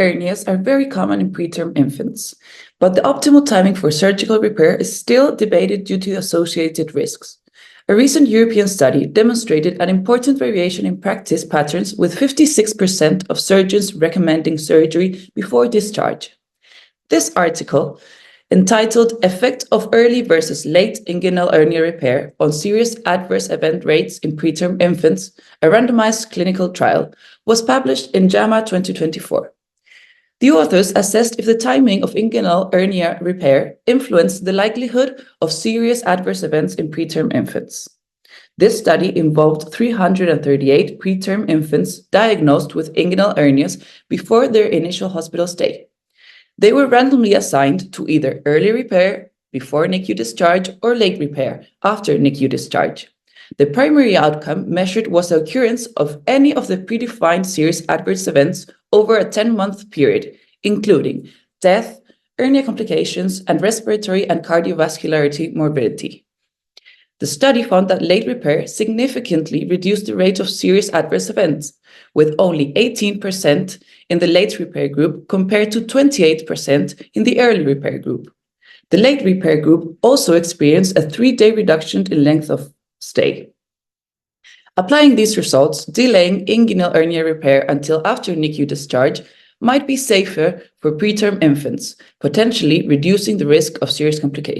hernias are very common in preterm infants, but the optimal timing for surgical repair is still debated due to associated risks. A recent European study demonstrated an important variation in practice patterns, with 56% of surgeons recommending surgery before discharge. This article, entitled Effect of Early versus Late Inguinal Hernia Repair on Serious Adverse Event Rates in Preterm Infants, a randomized clinical trial, was published in JAMA 2024. The authors assessed if the timing of inguinal hernia repair influenced the likelihood of serious adverse events in preterm infants. This study involved 338 preterm infants diagnosed with inguinal hernias before their initial hospital stay. They were randomly assigned to either early repair before NICU discharge or late repair after NICU discharge. The primary outcome measured was the occurrence of any of the predefined serious adverse events over a 10-month period, including death, hernia complications, and respiratory and cardiovascular morbidity. The study found that late repair significantly reduced the rate of serious adverse events, with only 18% in the late repair group compared to 28% in the early repair group. The late repair group also experienced a 3-day reduction in length of stay. Applying these results, delaying inguinal hernia repair until after NICU discharge might be safer for preterm infants, potentially reducing the risk of serious complications.